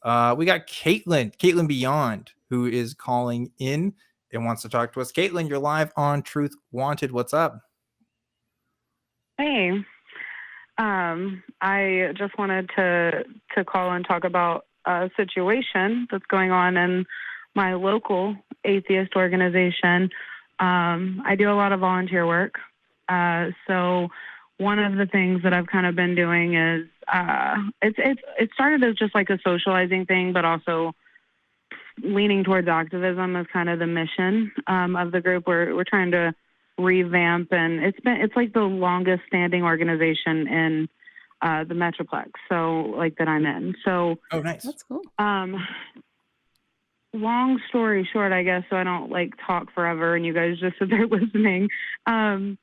We got Caitlin Beyond, who is calling in and wants to talk to us. Caitlin, you're live on Truth Wanted. What's up? Hey, I just wanted to call and talk about a situation that's going on in my local atheist organization. I do a lot of volunteer work. So one of the things that I've kind of been doing is it started as just like a socializing thing, but also leaning towards activism as kind of the mission of the group. We're trying to revamp, and it's like the longest standing organization in the Metroplex, so like that I'm in. So Oh, nice. That's cool. Long story short, I guess, so I don't like talk forever and you guys just sit there listening. We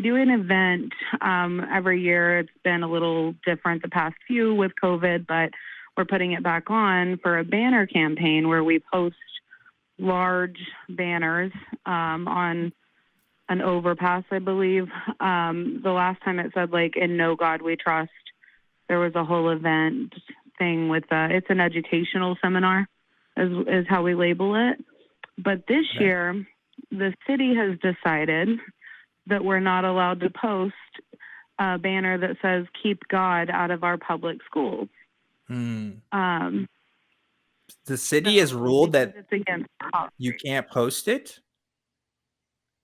do an event every year. It's been a little different the past few with COVID, but we're putting it back on for a banner campaign where we post large banners on an overpass, I believe. The last time it said, like, "In No God We Trust." There was a whole event thing with it's an educational seminar is how we label it. But this year, the city has decided that we're not allowed to post a banner that says "Keep God out of our public schools." The city has ruled that it's against you can't post it.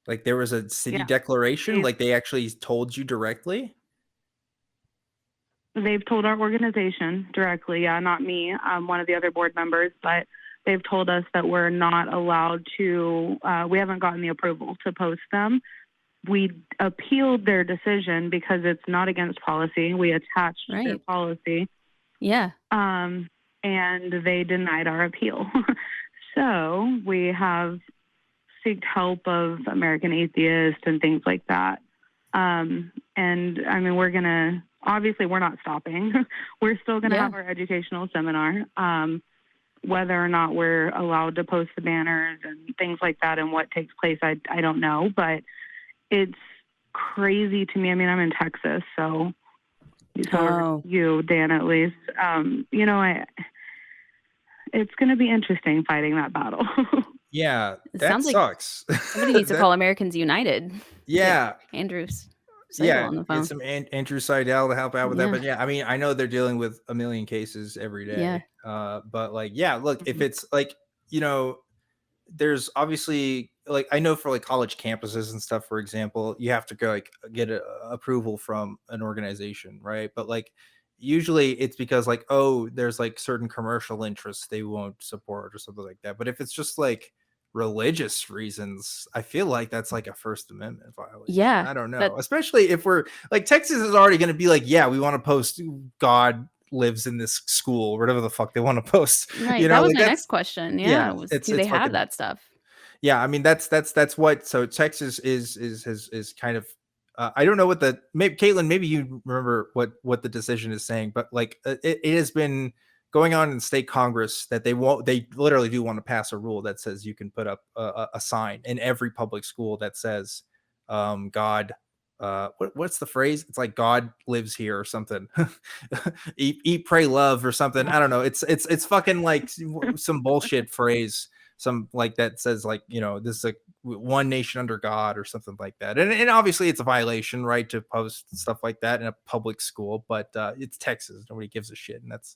Like there was a city Yeah. declaration, like they actually told you directly. They've told our organization directly, not me, one of the other board members, but they've told us that we're not allowed to, we haven't gotten the approval to post them. We appealed their decision because it's not against policy. We attached their policy. Yeah. And they denied our appeal. So we have sought help of American Atheists and things like that. And I mean, obviously we're not stopping. We're still going to have our educational seminar. Whether or not we're allowed to post the banners and things like that and what takes place, I don't know, but it's crazy to me. I mean, I'm in Texas, so you, Dan, at least, it's going to be interesting fighting that battle. Yeah, It that sounds sucks. Like somebody needs to call Americans United. Yeah. Andrew Seidel on the phone. Get some Andrew Seidel to help out with that. But yeah, I mean, I know they're dealing with a million cases every day. But like, yeah, look, if it's like, there's obviously like, I know for like college campuses and stuff, for example, you have to go like get approval from an organization, right? But like, usually it's because like, oh, there's like certain commercial interests they won't support or something like that. But if it's just like religious reasons, I feel like that's like a First Amendment violation. Yeah, I don't know, especially if we're like, Texas is already going to be like, yeah, we want to post God lives in this school, whatever the fuck they want to post. Right. That was my next question. Yeah. Do they have that stuff? Yeah, I mean that's what. So Texas is kind of. I don't know what maybe Caitlin, maybe you remember what the decision is saying, but like it has been going on in state Congress that they literally do want to pass a rule that says you can put up a sign in every public school that says God. What's the phrase? It's like God lives here or something. eat, pray, love or something. I don't know. It's fucking like some bullshit phrase. Some like that says like, this is a one nation under God or something like that. And obviously it's a violation, right, to post stuff like that in a public school, but it's Texas. Nobody gives a shit. And that's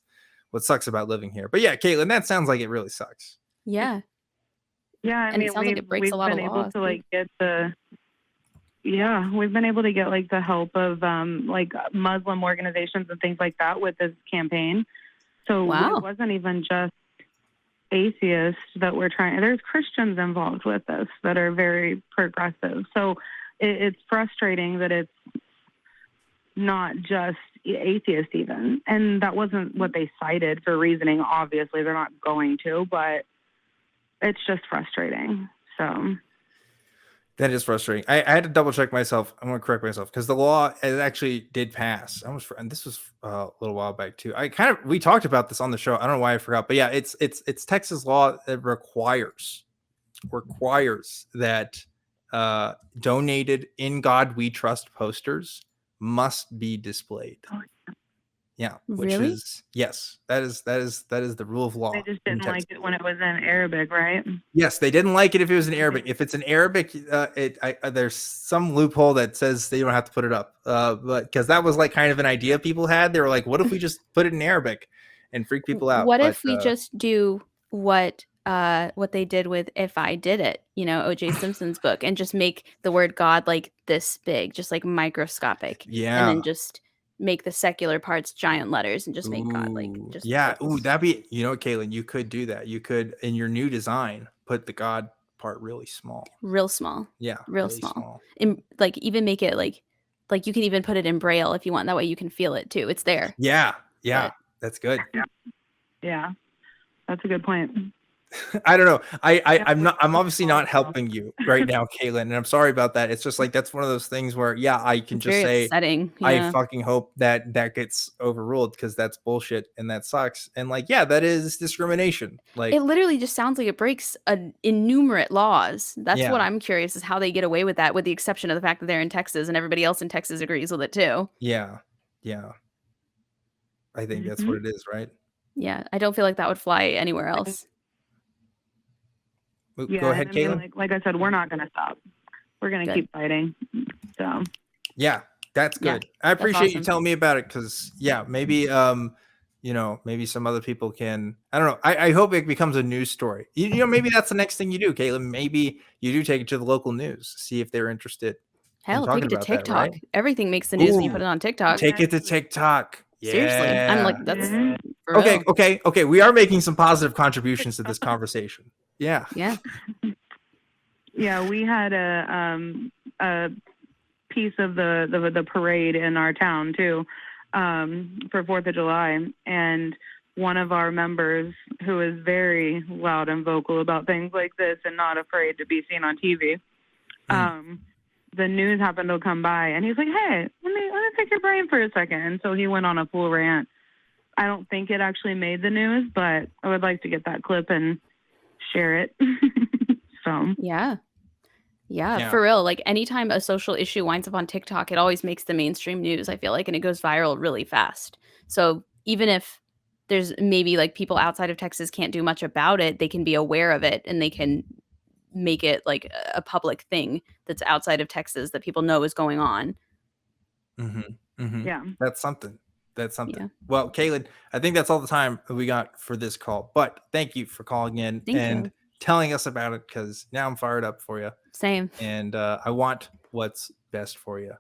what sucks about living here. But yeah, Caitlin, that sounds like it really sucks. Yeah. Yeah. I mean, it sounds like it breaks a lot of laws. We've been able to get like the help of like Muslim organizations and things like that with this campaign. So it wasn't even just atheists that we're trying. There's Christians involved with this that are very progressive. So it's frustrating that it's not just atheists even. And that wasn't what they cited for reasoning. Obviously, they're not going to, but it's just frustrating. So that is frustrating. I had to double check myself. I'm going to correct myself because the law it actually did pass. And this was a little while back too. We talked about this on the show. I don't know why I forgot, but yeah, it's Texas law that requires that donated "In God We Trust" posters must be displayed. Yeah, which Really? is yes, that is the rule of They law just in didn't like Texas. it when it was in Arabic, right? Yes, they didn't like it if it was in Arabic. If it's in Arabic, there's some loophole that says they don't have to put it up. But because that was like kind of an idea people had, they were like, "What if we just put it in Arabic and freak people out?" What But if we just do what they did with If I Did It, OJ Simpson's book, and just make the word God like this big, just like microscopic, and yeah, then just make the secular parts giant letters and just make God like ooh, just yeah, like ooh, this that'd be Caitlin, you could do that. You could in your new design put the God part really small. real small. Yeah, Real really small. small. And like even make it like you can even put it in braille if you want. That way you can feel it too. It's there. Yeah, yeah, But that's good. Yeah, that's a good point. I don't know. Yeah, I'm obviously not also, helping you right now, Caitlin, and I'm sorry about that. It's just like that's one of those things where yeah, I can it's just very say upsetting. I Yeah. fucking hope that gets overruled because that's bullshit and that sucks. And like, yeah, that is discrimination. It Like, literally just sounds like it breaks innumerate laws. That's what yeah, I'm curious is how they get away with that, with the exception of the fact that they're in Texas and everybody else in Texas agrees with it too. yeah, yeah. I think that's mhm. what it is, right? Yeah, I don't feel like that would fly anywhere else. Go Yeah, and ahead, I mean, Caitlin. like I said, we're not going to stop. We're going to Good. keep fighting. So, Yeah, that's Yeah, good. I that's appreciate you awesome. telling me about it because yeah, maybe maybe some other people can. I don't know. I hope it becomes a news story. Maybe that's the next thing you do, Caitlin. Maybe you do take it to the local news, see if they're interested in Hell, take talking it to about that, right? TikTok. Everything makes the news when you put Ooh, it on TikTok. take it to TikTok. Seriously. I'm Yeah. like, that's mhm. for Okay, real. okay, okay. We are making some positive contributions to this conversation. Yeah. Yeah. Yeah, we had a piece of the parade in our town too, for 4th of July, and one of our members who is very loud and vocal about things like this and not afraid to be seen on TV. Mm. The news happened to come by, and he's like, "Hey, let me pick your brain for a second." And so he went on a full rant. I don't think it actually made the news, but I would like to get that clip and share it. So Yeah. Yeah, Yeah. for real. Like anytime a social issue winds up on TikTok, it always makes the mainstream news, I feel like, and it goes viral really fast. So even if there's maybe like people outside of Texas can't do much about it, they can be aware of it and they can make it like a public thing that's outside of Texas that people know is going on. Mm-hmm. Mm-hmm. yeah. That's something. That's Yeah. something. Well, Caitlin, I think that's all the time we got for this call. But thank you for calling in Thank and you. telling us about it because now I'm fired up for you. Same. And I want what's best for you.